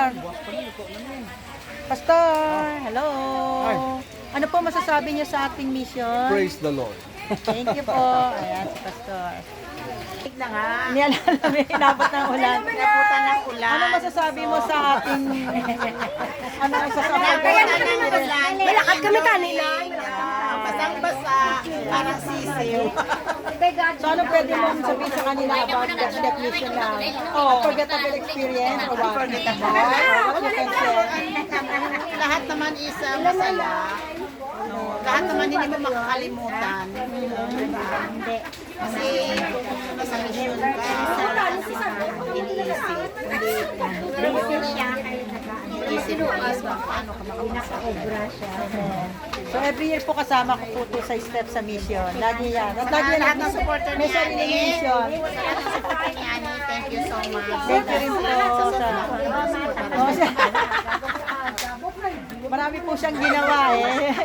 Pastor. Pastor, hello. Ano po masasabi niyo sa ating mission? Praise the Lord. Thank you po. Ayan, si Pastor. Na nga. Nialalami, inabot ng ulan. Naputan ng ulan. Ano masasabi mo sa ating... ano masasabi mo? Malakad kami kanila. Basang-basa. Parang sisiw. So ano pwede mong sabihin sa kanila about the definition na unforgettable experience or what? Unforgettable. What you can share? Lahat naman is masaya. Lahat naman hindi mo makakalimutan. Hindi. Kasi nasa mission ka. Iniisip. Iniisip mo is paano ka makapagsaobra siya. So every year po kasama ko po to sa step sa mission. Lagi yan. At lagi yan. Lahat ng supporter May ni sarili Ani. mission. Lahat ng supporter ni Ani. Thank you so much. Thank you rin po sa... Marami po siyang ginawa eh.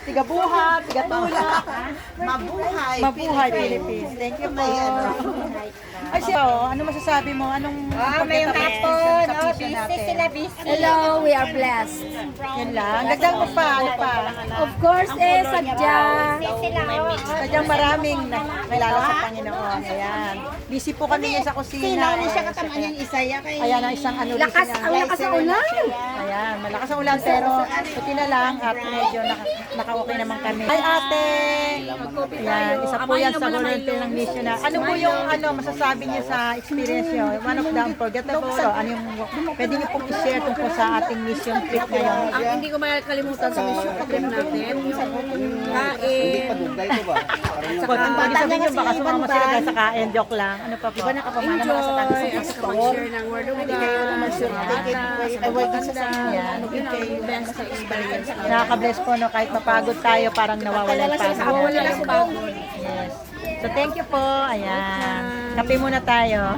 Tigabuhat, tigatulak. Mabuhay Philippines. Thank you po. Ay siya, ano masasabi mo? Anong Mayong hapon. Busy sila, busy. Hello, we are blessed. Yun lang. Dagdag mo pa, ano pa? Of course, sadya. Sadyang maraming nakilala sa Panginoon. Ayan. Busy po kami ngayon sa kusina. Sinaw ni siya katamaan yung isaya kay... Ayan ang isang ano Lakas, ang lakas ng ulan. Ayan, malakas ang ulan pero puti na lang at medyo naka-okay naman kami. Ay ate! Ayan, isa po yan sa volunteer ng mission na. Ano po yung masasabi niyo sa experience niyo? One of the unforgettable. Ano yung pwede niyo pong i-share tungkol sa ating mission trip ngayon? Ang hindi ko makakalimutan sa mission trip natin, yung kain. Kung pwede sabihin niyo baka sumama sila dahil sa kain, joke lang. Ano pa po? Enjoy, mag-share ng word of God. Nakaka-bless po no, kahit mapagod tayo, parang nawawala yung pagod. Yes. So thank you po. Ayan. Kape muna tayo.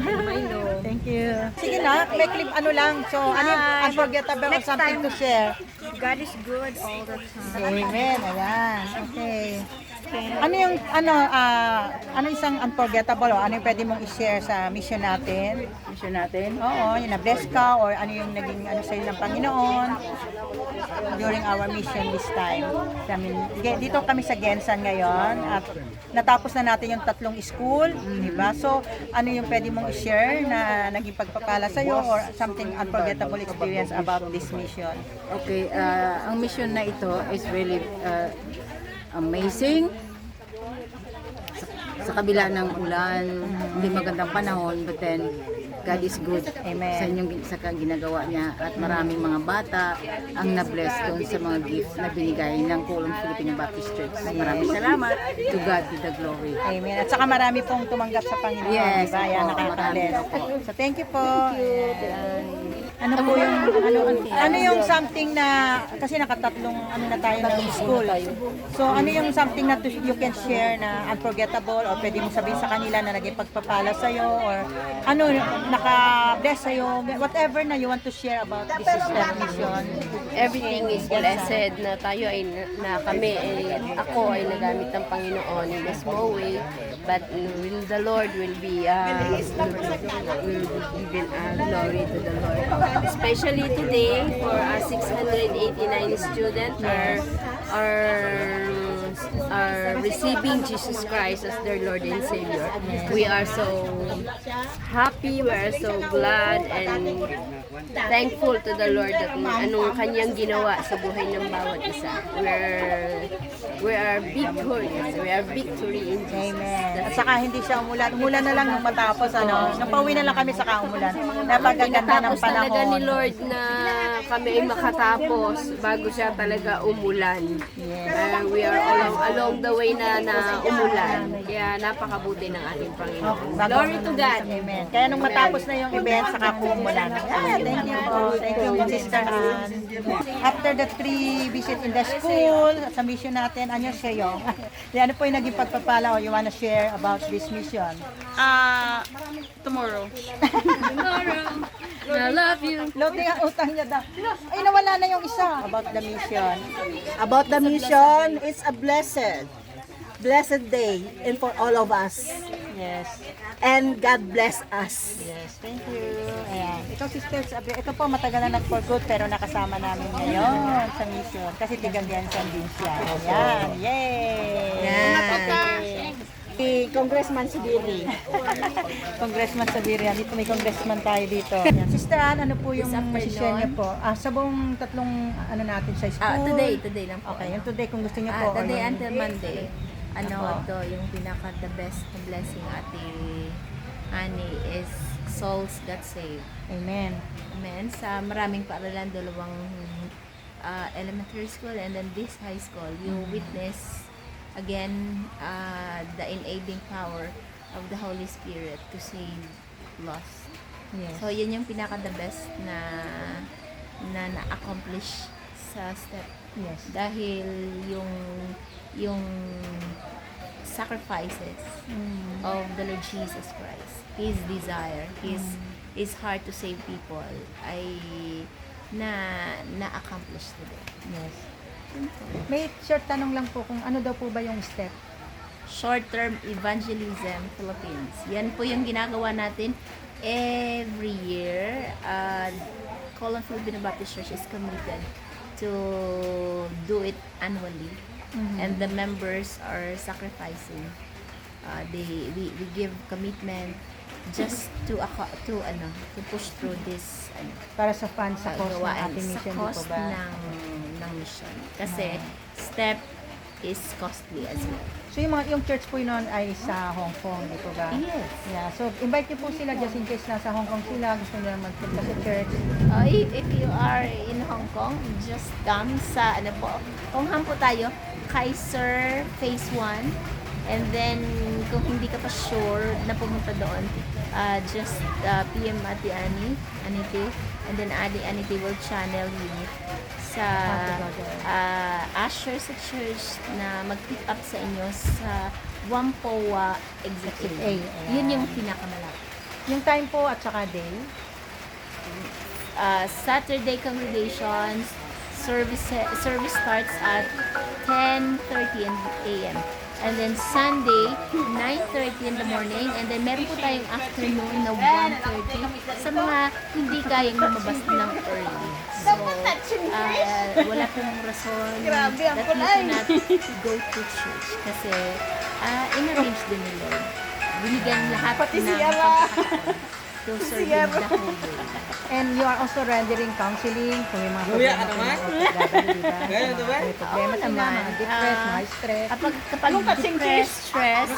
Thank you. Sige na, may clip ano lang. So ano yung unforgettable or something to share? God is good all the time. Amen. Ayan. Okay. Ano yung ano isang unforgettable o ano yung pwede mong i-share sa mission natin? Mission natin. Oo, yung na-bless ka or ano yung naging ano sa'yo ng Panginoon during our mission this time. I mean, dito kami sa Gensan ngayon at natapos na natin yung 3 school, di ba? So, ano yung pwede mong i-share na naging pagpapala sa'yo or something unforgettable experience about this mission? Okay, ang mission na ito is really amazing. Sa kabila ng ulan, hindi magandang panahon, but then God is good. Amen. Sa inyong ginagawa niya at maraming mga bata ang na-bless doon sa mga gifts na binigay ng Kulong Filipino Baptist Church. Maraming salamat. To God be the glory. Amen. At saka marami pong tumanggap sa Panginoon. Yes, Diba? Yan, opo, nakaka-bless. marami po. So, thank you po. Ayan. Ano po yung, ano yung something na, kasi nakatatlong, na tayo ng school. So, ano yung something na you can share na unforgettable or pwede mo sabihin sa kanila na naging pagpapala sa'yo or ano, naka-bless sa'yo, whatever na you want to share about this step mission. Everything is blessed na tayo ay kami ako ay nagamit ng Panginoon in a small way, but will the Lord will be will given glory to the Lord, especially today for our 689 students are receiving Jesus Christ as their Lord and Savior. We are so happy, we are so glad and thankful to the Lord that anong kanyang ginawa sa buhay ng bawat isa. We are victorious. We are victory in Jesus. Amen. At saka hindi siya umulan. Umulan na lang nung matapos, nung pauwi na lang kami saka umulan. Napagaganda ng Tapos talaga ni panahon. Lord na kami ay makatapos bago siya talaga umulan. We are along the way na umulan. Kaya napakabuti ng ating Panginoon. Glory to God. Amen. Kaya nung matapos na yung event, saka umulan. Thank you po. Thank you, Sister Ann. After the 3 visit in the school, sa mission natin, ano sa'yo? Ano po yung naging pagpapala o you wanna share about this mission? Tomorrow. I love you. Loading ang utang niya daw. Ay, nawala na yung isa. About the mission. About the mission, it's a blessed day and for all of us. Yes. And God bless us. Yes, thank you. Ayan. Ito Sister Sabi, ito po matagal na nag-for good pero nakasama namin ngayon sa mission. Kasi tiga-Biansan din siya. Ayan. Yay! Yan. Si Congressman Sibiri. Congressman Sabiria. Dito may congressman tayo dito. Ayan. Sister Ann, ano po yung masishare niyo po? Sa buong tatlong ano natin sa school? Today lang po. Okay, yung today kung gusto niyo po. or Today yung- until Monday. Ako. Ito, yung pinaka-the best na blessing Ate Annie is souls got saved. Amen. Amen. Sa maraming paaralan, dalawang elementary school and then this high school, you witness again the enabling power of the Holy Spirit to save lost. Yes. So, yun yung pinaka-the best na-accomplish sa step. Yes. Dahil yung sacrifices of the Lord Jesus Christ, His desire, His heart to save people ay na-accomplish today. Yes. May short tanong lang po kung ano daw po ba yung step? Short-term evangelism Philippines. Yan po yung ginagawa natin every year. Colon Filipino Baptist Church is committed to do it annually. And the members are sacrificing. We give commitment just to push through this Para sa fund sa cost ng gawaan ating sa mission, di po cost ba? ng mission. Kasi step is costly as well. So yung church po yun ay sa Hong Kong, di po ba? Yes. Yeah, so invite niyo po sila just in case nasa Hong Kong sila, gusto nila magpunta sa church. If you are in Hong Kong, just come sa Kongham po tayo, Kaiser Phase 1. And then, kung hindi ka pa sure na pumunta doon, just PM Ate Anite, and then Anite will channel you sa usher sa church na mag-pick up sa inyo sa Whampoa Exit A. Ayan. Yun yung pinakamalapit. Yung time po at saka day. Saturday congregations, service starts at 10:30 a.m. And then Sunday, 9:30 in the morning. And then meron po tayong afternoon na 1:30 sa mga hindi kayang lumabas ng early. So, wala pong rason that you cannot go to church. Kasi, in-arrange din ni Lord. Binigyan lahat ng pagkakataon to serve Him the whole day. And you are also rendering counseling kung may mga problema po ng OFW, di ba? May problema sila, mga depressed, mga stress. Kapag depressed, stress,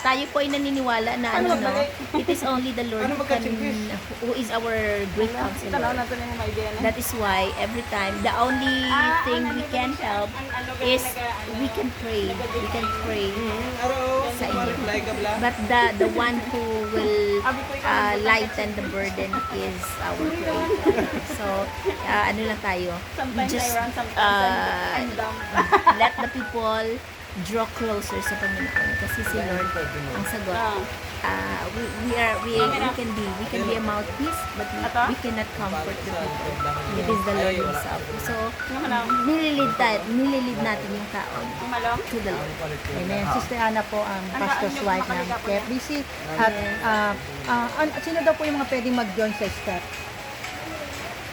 tayo po ay naniniwala na it is only the Lord who is our great counselor. That is why every time, the only thing we can help is we can pray. We can pray sa inyo. But the one who will lighten the burden is our Creator. So, ano lang tayo, we just let the people draw closer sa Panginoon kasi si Lord ang sagot. We can be a mouthpiece, but we cannot comfort the people. It is the Lord Himself. So, nililid natin yung tao to the Lord. Amen. Sister Ana po ang pastor's wife ng KFBC. At sino daw po yung mga pwedeng mag-join sa step?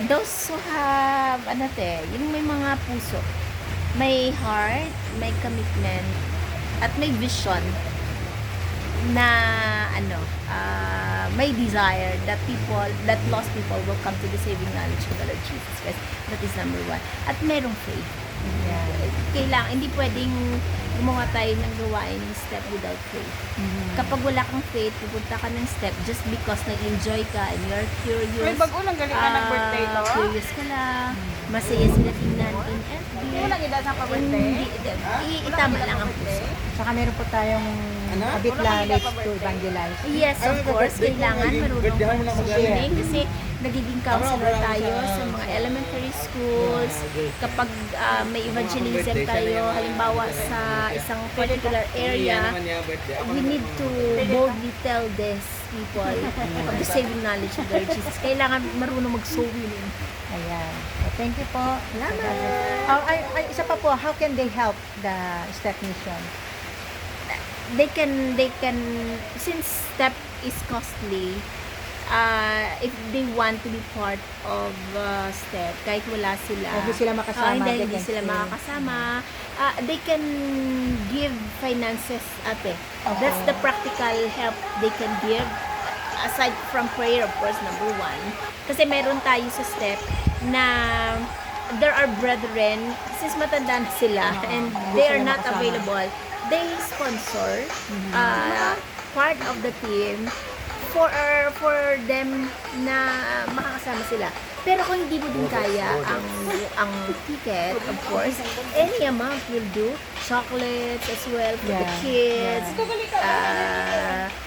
Those who have, yung may mga puso, may heart, may commitment, at may vision na may desire that lost people will come to the saving knowledge of the Lord Jesus Christ. That is number one. At merong faith. Kailangan, hindi pwedeng gumawa tayo ng gawain ng step without faith. Kapag wala kang faith, pupunta ka ng step just because nag-enjoy ka and you're curious. May bago lang galing ka ng birthday to? Curious ka lang. Masaya sila tingnan in FB. Wala gida sa pa-birthday? Itama lang ang puso. Saka meron po tayong abit knowledge to evangelize. Yes, of course, kailangan marunong kang swimming kasi nagiging counselor tayo sa mga elementary schools. Kapag may evangelism tayo, halimbawa sa isang particular area, we need to boldly tell these people of the saving knowledge of the Lord Jesus. Kailangan marunong mag-swimming. Ayan. So, thank you po. Salamat. Isa pa po, how can they help the step mission? they can since step is costly, if they want to be part of step, kahit wala sila, Hindi sila makasama. they hindi can sila stay. makakasama, they can give finances, ate. That's the practical help they can give, aside from prayer, of course, number one. Kasi meron tayo sa step na there are brethren, since matanda na sila, and hindi they are sila not makasama. available, they sponsor part of the team for them na makakasama sila. Pero kung hindi mo din kaya ang ticket, of course, any amount will do. Chocolates as well for the Yeah, kids.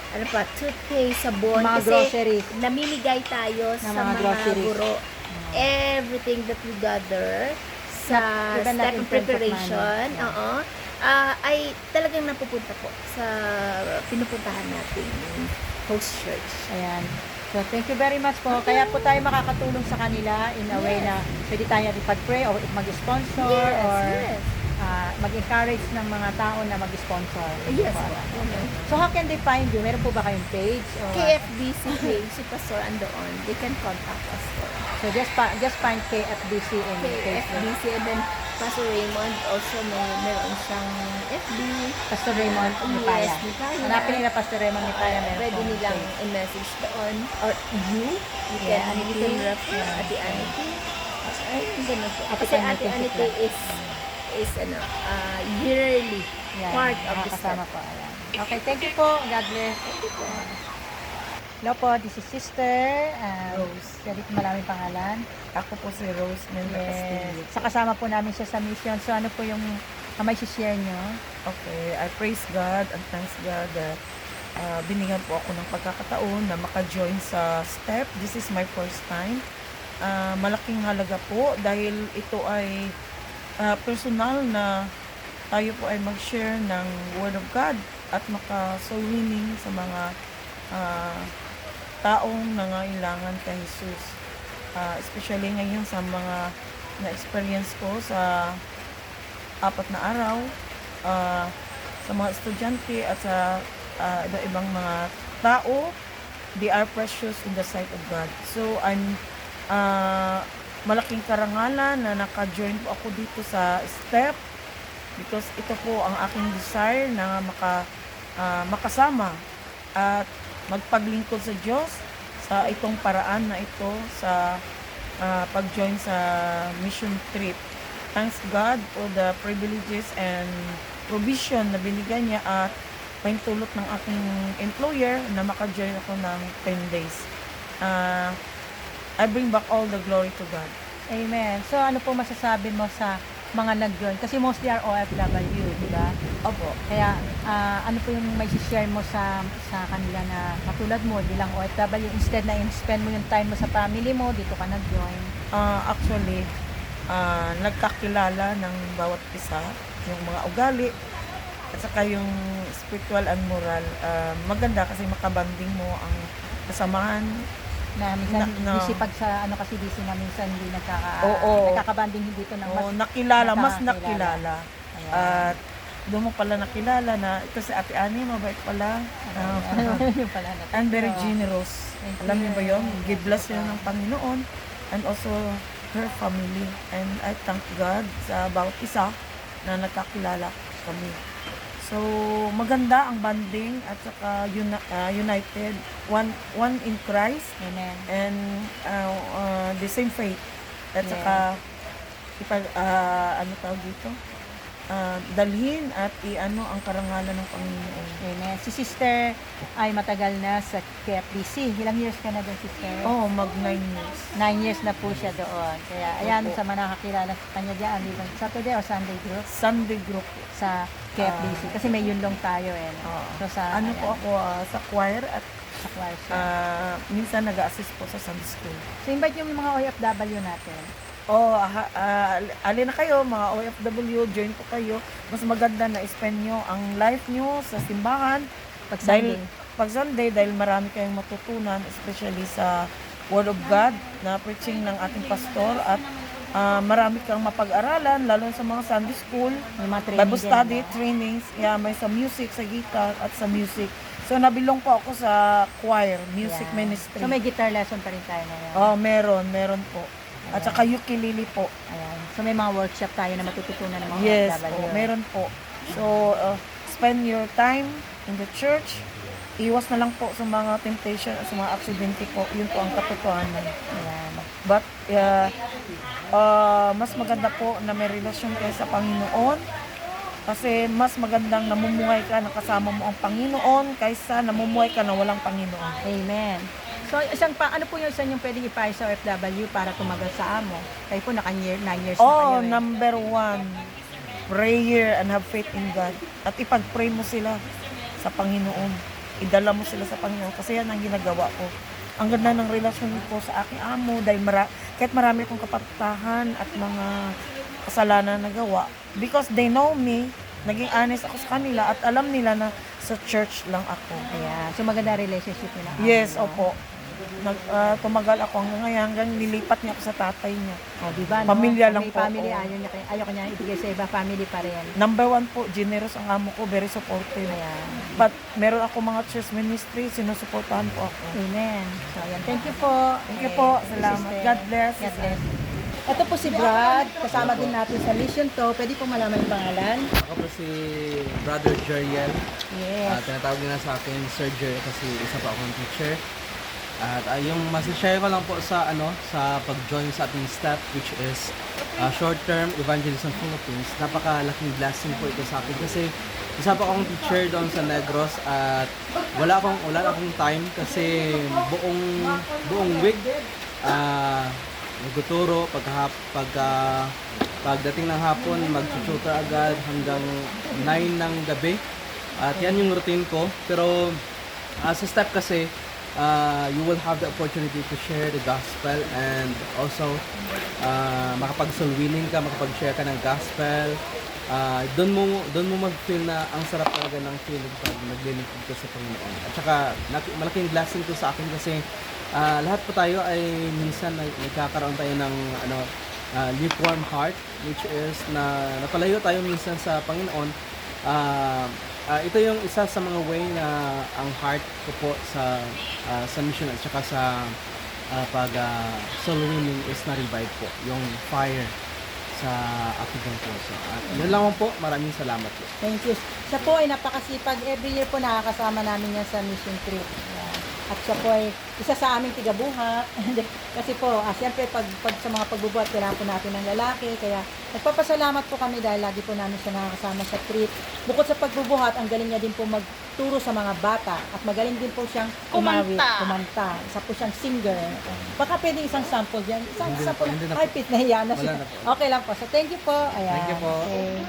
Ano pa, toothpaste, sabon. Mga Kasi grocery. namimigay tayo sa mga mga groceries. guro. Everything that we gather sa Even not step in of terms of preparation, money. oo, ay talagang napupunta po sa pinupuntahan nating host church. Ayan. So, thank you very much po. Kaya po tayo makakatulong sa kanila in a way na pwede tayo ipag-pray or mag-sponsor or Yes. mag-encourage ng mga tao na mag-sponsor. Yes. So, how can they find you? Meron po ba kayong page? Or, KFBC page, si Pastor Andoon, they can contact us for so, just find KFBC in Facebook. KFBC, and then Pastor Raymond also meron siyang FB. Pastor Raymond Nipaya. Yes, Nipaya. Hanapin nila Pastor Raymond Nipaya. Meron Pwede pong nilang page. i-message doon. Or you Yeah, can Anity. refer Yeah. Ate Anity. Ay, ganun po. Ate Kasi Anity Ate Anity Sikla. is yearly Yan, part of the nakakasama step. po. Ayan. Okay, thank you po. God bless. Hello po, this is Sister Rose. Pwede po maraming pangalan. Ako po si Rose Mendoza Yes. Castillo. Sa kasama po namin siya sa mission. So ano po yung may share nyo? Okay, I praise God and thanks God that binigyan po ako ng pagkakataon na maka-join sa STEP. This is my first time. Malaking halaga po dahil ito ay personal na tayo po ay mag-share ng Word of God at maka-soul winning sa mga taong nangailangan kay Jesus. Especially ngayon sa mga na-experience ko sa 4 na araw, sa mga estudyante at sa iba-ibang mga tao, they are precious in the sight of God. So, I'm malaking karangalan na naka-join po ako dito sa STEP because ito po ang aking desire na makasama at magpaglingkod sa Diyos sa itong paraan na ito sa pag-join sa mission trip. Thanks God for the privileges and provision na binigyan niya at paintulot ng aking employer na maka-join ako ng 10 days. I bring back all the glory to God. Amen. So ano po masasabi mo sa mga nag-join? Kasi mostly are OFW, di ba? Opo. Kaya ano po yung may share mo sa kanila na katulad mo, bilang OFW, instead na in-spend mo yung time mo sa family mo, dito ka nag-join. Actually, nagkakilala ng bawat isa, yung mga ugali, at saka yung spiritual and moral. Maganda kasi makabanding mo ang kasamahan. Na minsan Na- busy pag sa kasi busy na minsan hindi Oo. nagkakabanding hindi to ng mas Nakilala, mas nakakakilala. nakilala. Ayan. At doon mo pala nakilala na ito si Ate Annie, mabait pala. Yung pala na. And very Oo. generous. Thank Alam you. niyo ba yun? Give bless yun ng Panginoon and also her family. And I thank God sa bawat isa na nagkakilala kami. So, maganda ang banding at saka united, one in Christ Amen. and the same faith. At Yeah. saka ano tawag dito? Dalhin at ang karangalan ng Panginoon. Amen. Si Sister ay matagal na sa KFBC. Ilang years ka na doon, Sister? Oh, mag 9 years. 9 years na po siya doon. Kaya ayan, Opo. sa mga nakakilala sa kanya dyan, even Saturday or Sunday group Sunday group. sa KFBC. Kasi may yunlong tayo eh. No? Oo. So sa Ano po ako sa choir at sa choir siya. minsan nag-assist po sa Sunday school. So invite yung mga OFW natin. Alin na kayo, mga OFW, join po kayo. Mas maganda na spend nyo ang life nyo sa simbahan. Pag Sunday. Pag Sunday, dahil marami kayong matutunan, especially sa Word of God na preaching ng ating pastor at marami kang mapag-aralan lalo sa mga Sunday school, May mga training Bible din, study, ano? trainings, may sa music, sa guitar at sa music. So nabilong po ako sa choir, music Ayan. ministry. So may guitar lesson pa rin tayo ngayon. Oh, meron po. At saka ukulele po. Ayan. So may mga workshop tayo na matututunan ng mga Yes, OFW. po, meron po. So, spend your time in the church. Iwas na lang po sa mga temptation at sa mga aksidente po. Yun po ang katotohanan. Ayan. But, mas maganda po na may relasyon kayo sa Panginoon. Kasi mas magandang namumuhay ka na kasama mo ang Panginoon kaysa namumuhay ka na walang Panginoon. Amen. So, ano po yung isang yung pwedeng ipayo sa OFW para tumagal sa amo? Kayo po, 9 years na kayo. Number 1, prayer and have faith in God. At ipag-pray mo sila sa Panginoon. Idala mo sila sa Panginoon kasi yan ang ginagawa ko. Ang ganda ng relasyon ko sa aking amo dahil kahit marami akong kapatahan at mga kasalanan na nagawa. Because they know me, naging honest ako sa kanila at alam nila na sa church lang ako. Ayan. So, maganda relationship nila. Yes, opo. Tumagal ako hanggang ngayon, hanggang nilipat niya ako sa tatay niya. O, di ba? No? Pamilya Kung lang may po, family, oo. ayaw ko niya ibigay sa iba, family pa rin. Number 1 po, generous ang amo ko, very supportive. Ayan. But meron ako mga church ministry, sinusuportahan po ako. Amen. So, ayan. Thank you po. Thank you po. Salamat. God bless. God bless. Ito po si Brad. Kasama din natin sa mission to. Pwede po malaman yung pangalan. Ako po si Brother Jeriel. Yes. Tinatawag nila sa akin Sir Jer kasi isa pa akong teacher. At yung masashare ko lang po sa sa pag-join sa ating staff which is Short-Term Evangelism Philippines. Napakalaking blessing po ito sa akin kasi isa pa akong teacher doon sa Negros at wala akong time kasi buong week nagtuturo pagdating ng hapon mag-tutor agad hanggang 9 ng gabi. At yan yung routine ko. Pero sa staff kasi you will have the opportunity to share the gospel and also makapag-soul-winning ka, makapag-share ka ng gospel. Doon mo mag-feel na ang sarap talaga ng feeling pag naglilingkod ka sa Panginoon. At saka malaking blessing to sa akin kasi lahat po tayo ay minsan nagkakaroon tayo ng lukewarm heart which is na napalayo tayo minsan sa Panginoon. Ito yung isa sa mga way na ang heart ko po sa mission at saka sa soul winning is na-revive po yung fire sa aking puso. At yun lang po, maraming salamat po. Thank you. Siya po ay napakasipag. Every year po nakakasama namin yan sa mission trip. Ayan. At siya po ay isa sa aming tigabuhat. Kasi po, siyempre pag sa mga pagbubuhat, kailangan po natin ng lalaki. Kaya nagpapasalamat po kami dahil lagi po namin siya nakakasama sa trip. Bukod sa pagbubuhat, ang galing niya din po magturo sa mga bata. At magaling din po siyang kumanta. Isa po siyang singer. Baka pwede isang sample dyan. Isang sample. hindi na Ay, po. nahiya na siya. Wala na po. Okay lang po. So, thank you po. Ayan. Thank you po. Okay.